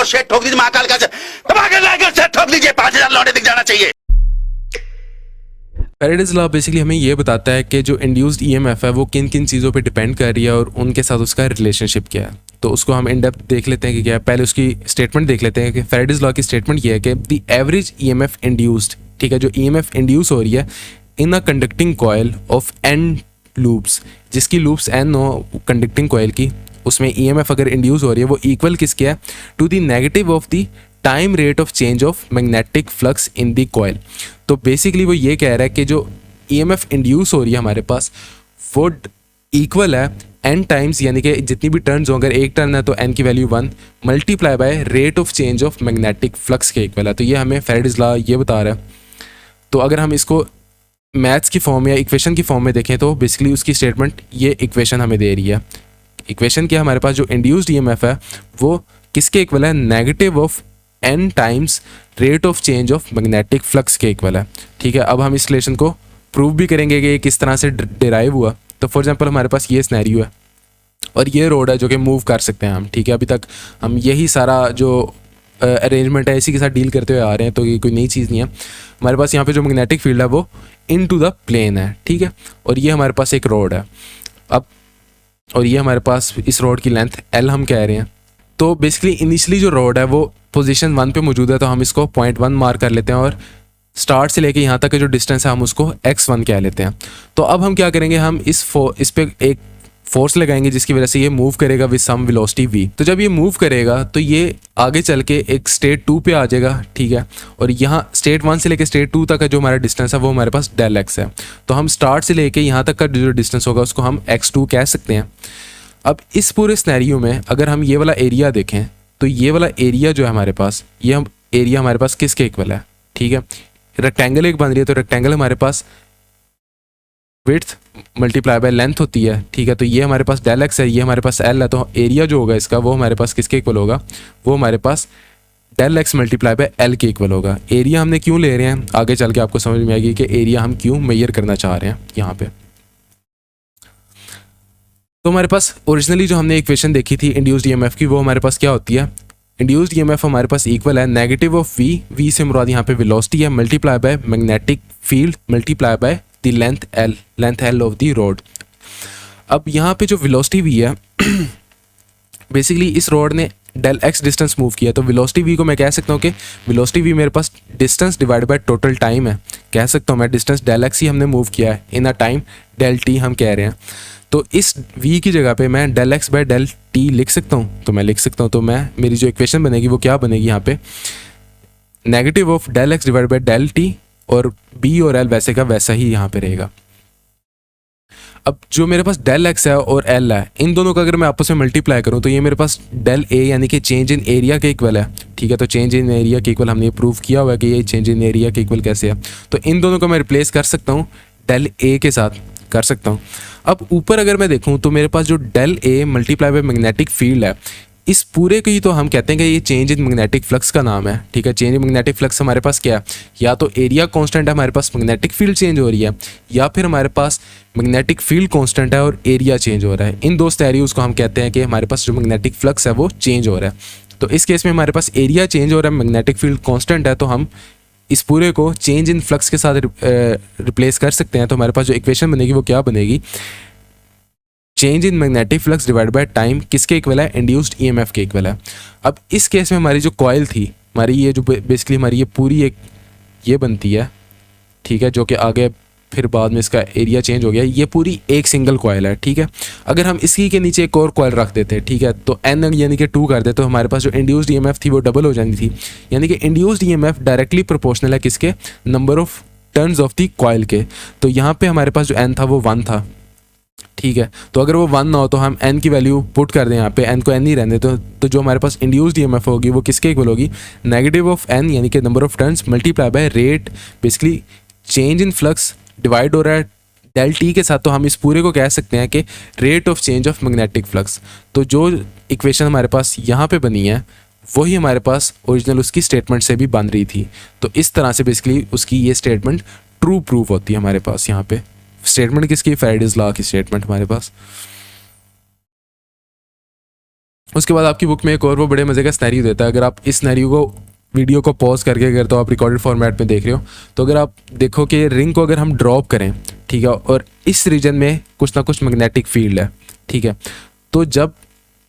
को शेट ठोक दीजिए, महाकाल का धमाके लाकर शेट ठोक दीजिए, 5000 लौटे दिख जाना चाहिए। फैराडेज लॉ बेसिकली हमें ये बताता है कि जो इंड्यूस्ड ईएमएफ है वो किन किन चीज़ों पे डिपेंड कर रही है और उनके साथ उसका रिलेशनशिप क्या है। तो उसको हम इन डेप्थ देख लेते हैं कि क्या है। पहले उसकी स्टेटमेंट देख लेते हैं कि फैराडेज लॉ की स्टेटमेंट ये है कि द एवरेज ईएमएफ इंड्यूस्ड, ठीक है, जो ईएमएफ इंड्यूस हो रही है in a conducting coil of N loops, जिसकी लूप्स एन हो कंडक्टिंग कॉयल की, उसमें ईएमएफ अगर इंड्यूस हो रही है वो इक्वल किसके है, to the negative of the time rate of change of magnetic flux in the coil. तो बेसिकली वो ये कह रहा है कि जो ईएमएफ इंड्यूस हो रही है हमारे पास वो इक्वल है एन टाइम्स, यानी कि जितनी भी टर्न्स हो, अगर एक टर्न है तो एन की value 1 multiply by rate of change of magnetic flux के इक्वल है। तो ये हमें फैराडेज लॉ ये बता रहा है। तो अगर हम इसको मैथ्स की फॉर्म या इक्वेशन की फॉर्म में देखें तो बेसिकली उसकी स्टेटमेंट ये इक्वेशन हमें दे रही है। इक्वेशन क्या, हमारे पास जो इंड्यूस्ड ईएमएफ है वो किसके इक्वल है, negative of N times rate of change of magnetic flux के इक्वल है। ठीक है, अब हम इस रिलेशन को प्रूव भी करेंगे कि ये किस तरह से डिराइव हुआ। तो फॉर एग्जांपल हमारे पास ये सिनेरियो है और ये रोड है जो कि मूव कर सकते हैं हम। ठीक है, अभी तक हम यही सारा जो अरेंजमेंट है इसी के साथ डील करते हुए आ रहे हैं, तो ये कोई नई चीज़ नहीं है। हमारे पास यहाँ पे जो मैग्नेटिक फील्ड है वो इन टू द प्लेन है। ठीक है, और ये हमारे पास एक रोड है अब, और ये हमारे पास इस रोड की लेंथ L हम कह रहे हैं। तो बेसिकली इनिशियली जो रोड है वो पोजीशन 1 पे मौजूद है, तो हम इसको पॉइंट 1 मार्क कर लेते हैं और स्टार्ट से लेके यहाँ तक का जो डिस्टेंस है हम उसको x1 कह लेते हैं। तो अब हम क्या करेंगे, हम इस पे एक फोर्स लगाएंगे जिसकी वजह से ये मूव करेगा विद सम वेलोसिटी v। तो जब ये मूव करेगा तो ये आगे चल के एक स्टेट 2 पे आ जाएगा। ठीक है, और यहाँ स्टेट 1 से लेके स्टेट 2 तक का जो हमारा डिस्टेंस है वो हमारे पास डेल x है। तो हम स्टार्ट से लेके यहाँ तक का जो डिस्टेंस होगा उसको हम x2 कह सकते हैं। अब इस पूरे सिनेरियो में अगर हम ये वाला एरिया देखें तो ये वाला एरिया जो है हमारे पास, ये हम एरिया हमारे पास किसके इक्वल है। ठीक है, रेक्टेंगल एक बन रही है तो रेक्टेंगल हमारे पास विड्थ मल्टीप्लाई बाय लेंथ होती है। ठीक है, तो ये हमारे पास डेल एक्स है, ये हमारे पास एल है, तो एरिया जो होगा इसका वो हमारे पास किसके इक्वल होगा, वो हमारे पास del x multiply by L के इक्वल होगा। एरिया हमने क्यों ले रहे हैं आगे चल के आपको समझ में आएगी कि एरिया हम क्यों मेजर करना चाह रहे हैं यहाँ पे। तो हमारे पास ओरिजिनली जो हमने इक्वेशन देखी थी इंड्यूस्ड ईएमएफ की, वो हमारे पास क्या होती है, इंड्यूस्ड ईएमएफ हमारे पास इक्वल है नेगेटिव ऑफ v से मुराद यहाँ पे वेलोसिटी है, multiply by magnetic field multiply by the length L of the road. अब यहाँ पे जो वेलोसिटी v है बेसिकली इस रोड ने डेल एक्स डिस्टेंस मूव किया, तो वेलोसिटी v को मैं कह सकता हूँ कि वेलोसिटी v मेरे पास distance divide by total time है। कह सकता हूँ मैं डिस्टेंस डेल एक्स ही हमने मूव किया है, in a time del T हम कह रहे हैं। तो इस v की जगह पे मैं del X by del T लिख सकता हूँ, तो मैं लिख सकता हूँ, तो मैं मेरी जो इक्वेशन बनेगी वो क्या बनेगी यहाँ पे, negative of del X divide by del T, और b और l वैसे का वैसा ही यहाँ पे रहेगा। अब जो मेरे पास डेल एक्स है और l है, इन दोनों का अगर मैं आपस में मल्टीप्लाई करूँ तो ये मेरे पास डेल a यानी कि चेंज इन एरिया के इक्वल है। ठीक है, तो चेंज इन एरिया के इक्वल हमने ये प्रूव किया हुआ है कि ये चेंज इन एरिया के इक्वल कैसे है। तो इन दोनों को मैं रिप्लेस कर सकता हूँ डेल a के साथ, कर सकता हूँ। अब ऊपर अगर मैं देखूँ तो मेरे पास जो del a multiply by magnetic field है, इस पूरे को ही तो हम कहते हैं कि ये चेंज इन मैग्नेटिक फ्लक्स का नाम है। ठीक है, चेंज इन मैग्नेटिक फ्लक्स हमारे पास क्या है, या तो एरिया कांस्टेंट है, हमारे पास मैग्नेटिक फील्ड चेंज हो रही है, या फिर हमारे पास मैग्नेटिक फील्ड कांस्टेंट है और एरिया चेंज हो रहा है। इन दो सिनेरियोज को हम कहते हैं कि हमारे पास जो मैग्नेटिक फ्लक्स है वो चेंज हो रहा है। तो इस केस में हमारे पास एरिया चेंज हो रहा है, मैग्नेटिक फील्ड कांस्टेंट है, तो हम इस पूरे को चेंज इन फ्लक्स के साथ रिप्लेस कर सकते हैं। तो हमारे पास जो इक्वेशन बनेगी वो क्या बनेगी, change in magnetic flux divide by time किसके इक्वल है, इंड्यूस्ड ईएमएफ के इक्वल है। अब इस केस में हमारी जो कॉइल थी, हमारी ये जो बेसिकली हमारी ये पूरी एक ये बनती है। ठीक है, जो कि आगे फिर बाद में इसका एरिया चेंज हो गया, ये पूरी एक सिंगल कॉइल है। ठीक है, अगर हम इसी के नीचे एक और कॉइल रख देते हैं, ठीक है, तो n यानी कि 2 कर देते, तो हमारे पास जो इंड्यूस्ड ईएमएफ थी वो डबल हो जानी थी। यानी कि इंड्यूस्ड ईएमएफ डायरेक्टली प्रोपोर्शनल है किसके, number of turns of the coil के। तो यहाँ पे हमारे पास जो n था वो 1 था। ठीक है, तो अगर वो 1 ना हो तो हम n की वैल्यू पुट कर दें यहाँ पे, n को n ही रहने तो जो हमारे पास इंड्यूस्ड ईएमएफ होगी वो किसके इक्वल होगी, नेगेटिव ऑफ n यानी कि number of turns multiply by rate, basically change in flux divide हो रहा है डेल टी के साथ, तो हम इस पूरे को कह सकते हैं कि rate of change of magnetic flux. तो जो इक्वेशन हमारे पास यहाँ पे बनी है वही हमारे पास ओरिजिनल उसकी स्टेटमेंट से भी बन रही थी। तो इस तरह से बेसिकली उसकी ये स्टेटमेंट ट्रू प्रूफ होती है हमारे पास। यहाँ पे स्टेटमेंट किसकी, फैराडेज लॉ की स्टेटमेंट हमारे पास। उसके बाद आपकी बुक में एक और वो बड़े मज़े का स्नैरियो देता है। अगर आप इस स्नैरियो को वीडियो को पॉज करके अगर तो आप रिकॉर्डेड फॉर्मेट में देख रहे हो, तो अगर आप देखो कि रिंग को अगर हम ड्रॉप करें, ठीक है, और इस रीजन में कुछ ना कुछ मैग्नेटिक फील्ड है, ठीक है, तो जब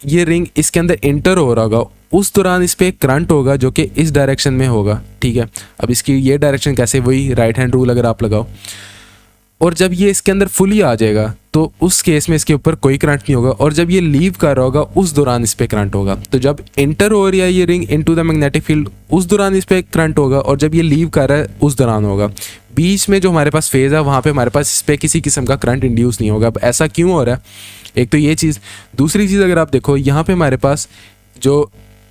ये रिंग इसके अंदर इंटर हो रहा होगा उस दौरान इस पर एक करंट होगा जो कि इस डायरेक्शन में होगा, ठीक है। अब इसकी ये डायरेक्शन कैसे, वही राइट हैंड रूल अगर आप लगाओ, और जब ये इसके अंदर फुली आ जाएगा तो उस केस में इसके ऊपर कोई करंट नहीं होगा, और जब ये लीव कर रहा होगा उस दौरान इस पे करंट होगा। तो जब इंटर हो रही है ये ring into the magnetic field उस दौरान इस पे करंट होगा, और जब ये लीव कर रहा है उस दौरान होगा। बीच में जो हमारे पास फेज है वहाँ पे हमारे पास इस पर किसी किस्म का करंट इंड्यूस नहीं होगा। अब ऐसा क्यों हो रहा है, एक तो ये चीज़। दूसरी चीज़ अगर आप देखो यहाँ पे हमारे पास जो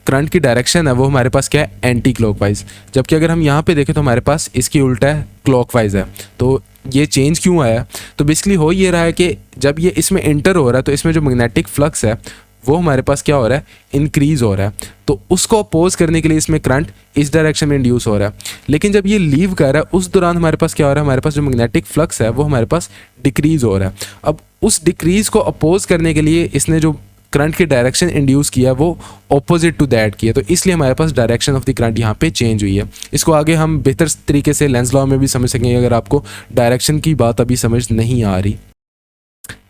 करंट की डायरेक्शन है वो हमारे पास क्या है, एंटी क्लॉकवाइज, जबकि अगर हम यहाँ पे देखें तो हमारे पास इसकी उल्टा है, क्लॉकवाइज है। तो ये चेंज क्यों आया, तो बेसिकली हो ये रहा है कि जब ये इसमें एंटर हो रहा है तो इसमें जो मैग्नेटिक फ्लक्स है वो हमारे पास क्या हो रहा है, इंक्रीज हो रहा है। तो उसको अपोज करने के लिए इसमें करंट इस डायरेक्शन में इंड्यूस हो रहा है। लेकिन जब ये लीव कर रहा है उस दौरान हमारे पास क्या हो रहा है, हमारे पास जो मैग्नेटिक फ्लक्स है वो हमारे पास डिक्रीज हो रहा है। अब उस डिक्रीज को अपोज करने के लिए इसने जो करंट की डायरेक्शन इंड्यूस किया वो ऑपोजिट टू दैट किया, तो इसलिए हमारे पास डायरेक्शन ऑफ द करंट यहाँ पे चेंज हुई है। इसको आगे हम बेहतर तरीके से लेंस लॉ में भी समझ सकेंगे अगर आपको डायरेक्शन की बात अभी समझ नहीं आ रही।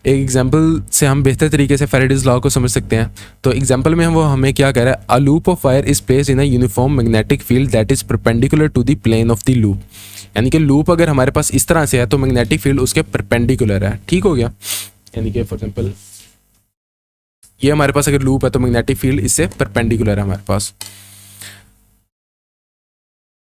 एक एग्जांपल से हम बेहतर तरीके से फैराडेज लॉ को समझ सकते हैं। तो एग्जांपल में वो हमें क्या कह रहा है, a loop of wire is placed in a uniform magnetic field that is perpendicular to the plane of the loop. यानी कि लूप अगर हमारे पास इस तरह से है तो मैग्नेटिक फील्ड उसके परपेंडिकुलर है, ठीक हो गया। यानी कि फॉर एग्जाम्पल ये हमारे पास अगर लूप है तो मैग्नेटिक फील्ड इससे परपेंडिकुलर है हमारे पास,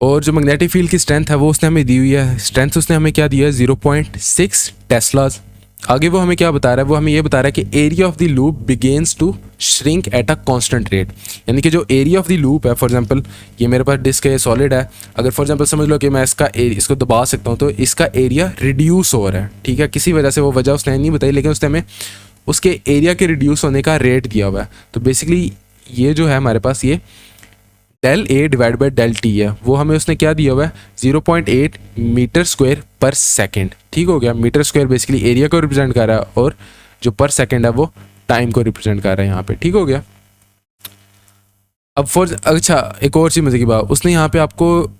और जो मैग्नेटिक फील्ड की स्ट्रेंथ है वो उसने हमें दी हुई है। स्ट्रेंथ उसने हमें क्या दिया है, 0.6 टेस्लाज। आगे वो हमें क्या बता रहा है, वो हमें ये बता रहा है कि area of the loop begins to shrink at a constant rate. यानी कि जो एरिया ऑफ द लूप है, फॉर एग्जांपल ये मेरे पास डिस्क है, सॉलिड है, अगर फॉर एग्जांपल समझ लो कि मैं इसको दबा सकता हूँ तो इसका एरिया रिड्यूस हो रहा है, ठीक है। किसी वजह से, वो वजह उसने नहीं बताई, लेकिन उसने हमें उसके एरिया के रिड्यूस होने का रेट दिया हुआ है। तो बेसिकली ये जो है हमारे पास ये del A divide by del T है, वो हमें उसने क्या दिया हुआ है, 0.8 मीटर स्क्वायर पर सेकेंड, ठीक हो गया। मीटर स्क्वायर बेसिकली एरिया को रिप्रेजेंट कर रहा है और जो पर सेकेंड है वो टाइम को रिप्रेजेंट कर रहा है यहाँ पे, ठीक हो गया। अब अच्छा एक और चीज़ मजे की बात, उसने यहाँ पे आपको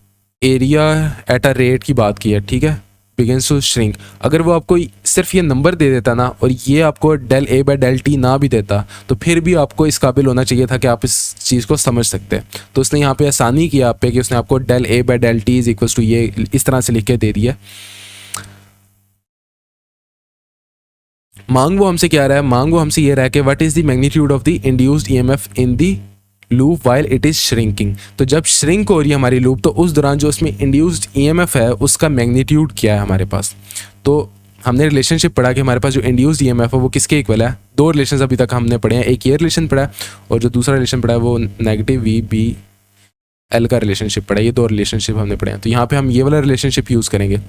एरिया एट अ रेट की बात की है, ठीक है, बिगिंस टू श्रिंक। अगर वो आपको सिर्फ ये नंबर दे देता ना और ये आपको del A by del T ना भी देता तो फिर भी आपको इस काबिल होना चाहिए था कि आप इस चीज़ को समझ सकते। तो उसने यहाँ पे आसानी किया आप पे कि उसने आपको del A by del T is equals to ये इस तरह से लिख के दे दिया। मांग वो हमसे क्या रहा है, मांग वो हमसे ये रहा है कि what is the magnitude of the induced EMF in the loop while it is shrinking. तो जब श्रिंक हो रही है हमारी लूप तो उस दौरान जो उसमें इंड्यूस्ड ईएमएफ है उसका मैग्नीट्यूड क्या है हमारे पास। तो हमने रिलेशनशिप पढ़ा कि हमारे पास जो इंड्यूस्ड ईएमएफ है वो किसके इक्वल है। दो रिलेशन अभी तक हमने पढ़े हैं, एक ये रिलेशन पढ़ा है और जो दूसरा रिलेशन पढ़ा है वो नेगेटिव वी बी एल का रिलेशनशिप पढ़ा है। ये दो रिलेशनशिप हमने पढ़े हैं, तो यहाँ पे हम ये वाला रिलेशनशिप यूज़ करेंगे।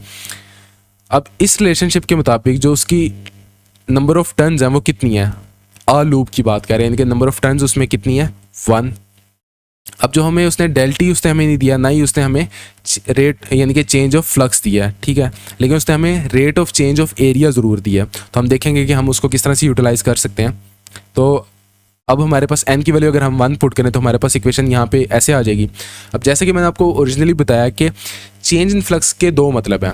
अब इस रिलेशनशिप के मुताबिक जो उसकी नंबर ऑफ टर्न्स हैं वो कितनी है, आ लूप की बात कर रहे हैं, इनके नंबर ऑफ टर्न्स उसमें कितनी है, 1। अब जो हमें उसने डेल्टी उसने हमें नहीं दिया, ना ही उसने हमें रेट यानी कि चेंज ऑफ फ्लक्स दिया है, ठीक है, लेकिन उसने हमें rate of change of area ज़रूर दिया। तो हम देखेंगे कि हम उसको किस तरह से यूटिलाइज कर सकते हैं। तो अब हमारे पास n की वैल्यू अगर हम 1 पुट करें तो हमारे पास इक्वेशन यहाँ पे ऐसे आ जाएगी। अब जैसे कि मैंने आपको ओरिजिनली बताया कि चेंज इन फ्लक्स के दो मतलब हैं।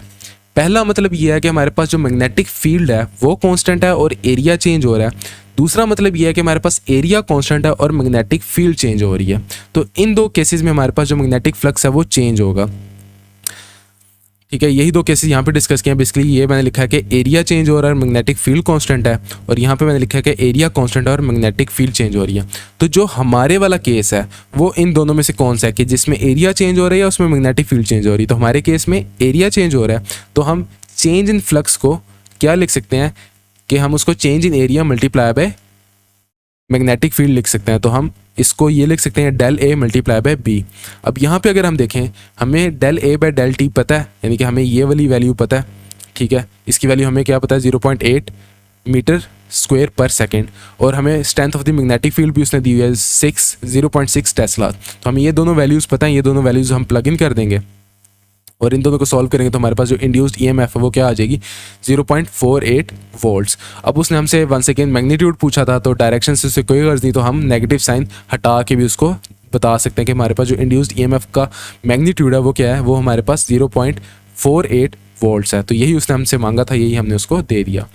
पहला मतलब ये है कि हमारे पास जो मैग्नेटिक फील्ड है वो कांस्टेंट है और एरिया चेंज हो रहा है। दूसरा मतलब ये है कि हमारे पास एरिया कांस्टेंट है और मैग्नेटिक फील्ड चेंज हो रही है। तो इन दो केसेस में हमारे पास जो मैग्नेटिक फ्लक्स है वो चेंज होगा, ठीक है। यही दो केसेस यहाँ पे डिस्कस किए हैं। बेसिकली ये मैंने लिखा है कि एरिया चेंज हो रहा है और मैग्नेटिक फील्ड कांस्टेंट है, और यहाँ पे मैंने लिखा है कि एरिया कांस्टेंट है और मैग्नेटिक फील्ड चेंज हो रही है। तो जो हमारे वाला केस है वो इन दोनों में से कौन सा है कि जिसमें एरिया चेंज हो रही है उसमें मैग्नेटिक फील्ड चेंज हो रही है। तो हमारे केस में एरिया चेंज हो रहा है, तो हम चेंज इन फ्लक्स को क्या लिख सकते हैं कि हम उसको change in area multiply by magnetic field लिख सकते हैं। तो हम इसको ये लिख सकते हैं del A multiply by B. अब यहाँ पे अगर हम देखें हमें del A by del T पता है, यानी कि हमें ये वाली वैल्यू पता है, ठीक है। इसकी वैल्यू हमें क्या पता है, 0.8 मीटर स्क्वायर पर सेकेंड, और हमें strength of the magnetic field भी उसने दी हुई है 0.6 टेस्ला। तो हमें ये दोनों वैल्यूज़ पता है, ये दोनों वैल्यूज़ हम प्लग इन कर देंगे और इन दोनों को सॉल्व करेंगे तो हमारे पास जो इंड्यूस्ड ईएमएफ है वो क्या आ जाएगी 0.48 वोल्ट्स। अब उसने हमसे वन सेकेंड मैग्नीट्यूड पूछा था, तो डायरेक्शन से उससे कोई गर्ज नहीं, तो हम नेगेटिव साइन हटा के भी उसको बता सकते हैं कि हमारे पास जो इंड्यूस्ड ईएमएफ का मैग्नीट्यूड है वो क्या है, वो हमारे पास 0.48 वोल्ट्स है। तो यही उसने हमसे मांगा था, यही हमने उसको दे दिया।